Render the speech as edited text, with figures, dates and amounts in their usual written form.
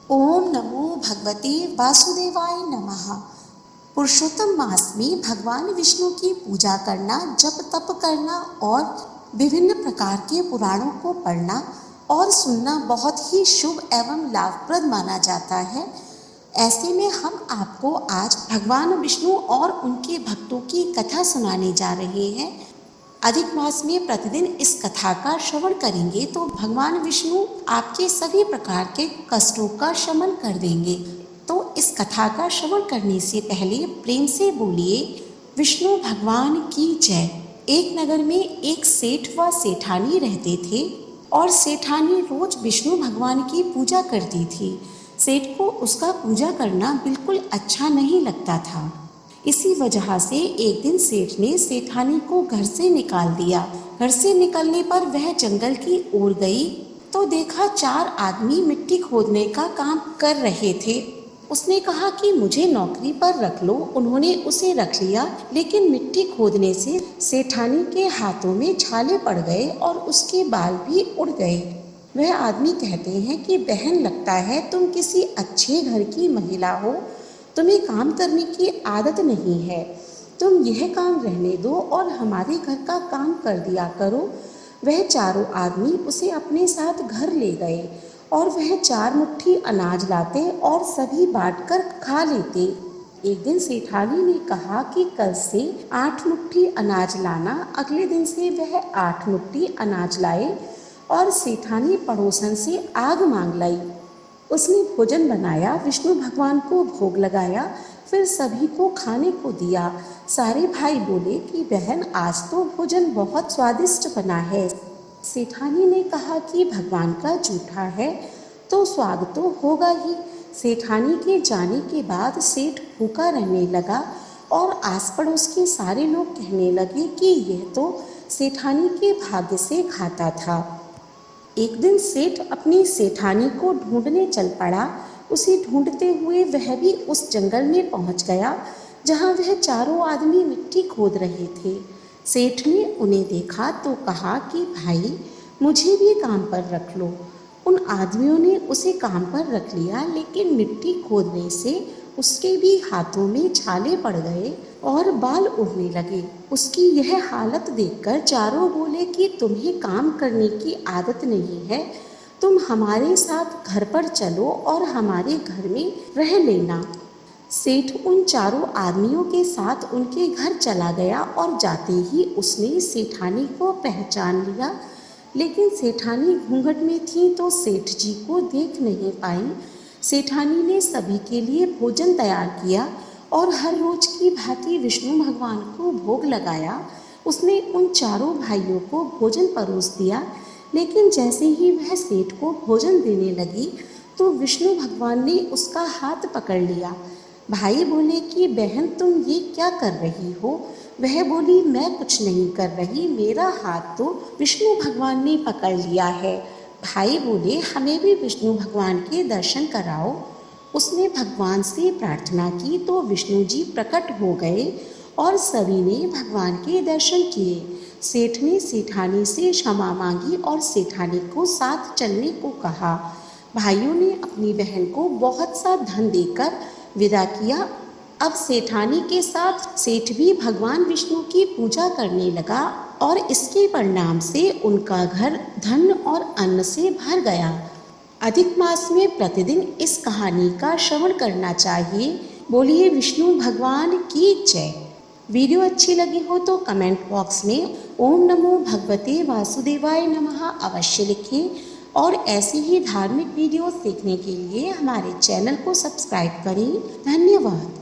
ओम नमो भगवते वासुदेवाय नमः। पुरुषोत्तम मास में भगवान विष्णु की पूजा करना, जप तप करना और विभिन्न प्रकार के पुराणों को पढ़ना और सुनना बहुत ही शुभ एवं लाभप्रद माना जाता है। ऐसे में हम आपको आज भगवान विष्णु और उनके भक्तों की कथा सुनाने जा रहे हैं। अधिक मास में प्रतिदिन इस कथा का श्रवण करेंगे तो भगवान विष्णु आपके सभी प्रकार के कष्टों का शमन कर देंगे। तो इस कथा का श्रवण करने से पहले प्रेम से बोलिए विष्णु भगवान की जय। एक नगर में एक सेठ व सेठानी रहते थे और सेठानी रोज विष्णु भगवान की पूजा करती थी। सेठ को उसका पूजा करना बिल्कुल अच्छा नहीं लगता था। इसी वजह से एक दिन सेठ ने सेठानी को घर से निकाल दिया। घर से निकलने पर वह जंगल की ओर गई तो देखा 4 आदमी मिट्टी खोदने का काम कर रहे थे। उसने कहा कि मुझे नौकरी पर रख लो। उन्होंने उसे रख लिया, लेकिन मिट्टी खोदने से सेठानी के हाथों में छाले पड़ गए और उसके बाल भी उड़ गए। वह आदमी कहते हैं कि बहन, लगता है तुम किसी अच्छे घर की महिला हो, तुम्हें काम करने की आदत नहीं है। तुम यह काम रहने दो और हमारे घर का काम कर दिया करो। वह चारों आदमी उसे अपने साथ घर ले गए और वह 4 मुट्ठी अनाज लाते और सभी बांटकर खा लेते। एक दिन सेठानी ने कहा कि कल से 8 मुट्ठी अनाज लाना। अगले दिन से वह 8 मुट्ठी अनाज लाए और सेठानी पड़ोसन से आग मांग लाई। उसने भोजन बनाया, विष्णु भगवान को भोग लगाया, फिर सभी को खाने को दिया। सारे भाई बोले कि बहन, आज तो भोजन बहुत स्वादिष्ट बना है। सेठानी ने कहा कि भगवान का जूठा है तो स्वाद तो होगा ही। सेठानी के जाने के बाद सेठ भूखा रहने लगा और आस पड़ोस के सारे लोग कहने लगे कि यह तो सेठानी के भाग्य से खाता था। एक दिन सेठ अपनी सेठानी को ढूंढने चल पड़ा। उसे ढूंढते हुए वह भी उस जंगल में पहुंच गया जहां वह चारों आदमी मिट्टी खोद रहे थे। सेठ ने उन्हें देखा तो कहा कि भाई, मुझे भी काम पर रख लो। उन आदमियों ने उसे काम पर रख लिया, लेकिन मिट्टी खोदने से उसके भी हाथों में छाले पड़ गए और बाल उड़ने लगे। उसकी यह हालत देखकर चारों बोले कि तुम्हें काम करने की आदत नहीं है, तुम हमारे साथ घर पर चलो और हमारे घर में रह लेना। सेठ उन चारों आदमियों के साथ उनके घर चला गया और जाते ही उसने सेठानी को पहचान लिया, लेकिन सेठानी घूंघट में थी तो सेठ जी को देख नहीं पाई। सेठानी ने सभी के लिए भोजन तैयार किया और हर रोज की भांति विष्णु भगवान को भोग लगाया। उसने उन चारों भाइयों को भोजन परोस दिया, लेकिन जैसे ही वह सेठ को भोजन देने लगी तो विष्णु भगवान ने उसका हाथ पकड़ लिया। भाई बोले कि बहन, तुम ये क्या कर रही हो? वह बोली, मैं कुछ नहीं कर रही, मेरा हाथ तो विष्णु भगवान ने पकड़ लिया है। भाई बोले, हमें भी विष्णु भगवान के दर्शन कराओ। उसने भगवान से प्रार्थना की तो विष्णु जी प्रकट हो गए और सभी ने भगवान के दर्शन किए। सेठ ने सेठानी से क्षमा मांगी और सेठानी को साथ चलने को कहा। भाइयों ने अपनी बहन को बहुत सा धन देकर विदा किया। अब सेठानी के साथ सेठ भी भगवान विष्णु की पूजा करने लगा और इसके परिणाम से उनका घर धन और अन्न से भर गया। अधिक मास में प्रतिदिन इस कहानी का श्रवण करना चाहिए। बोलिए विष्णु भगवान की जय। वीडियो अच्छी लगी हो तो कमेंट बॉक्स में ओम नमो भगवते वासुदेवाय नमः अवश्य लिखें और ऐसी ही धार्मिक वीडियोस देखने के लिए हमारे चैनल को सब्सक्राइब करें। धन्यवाद।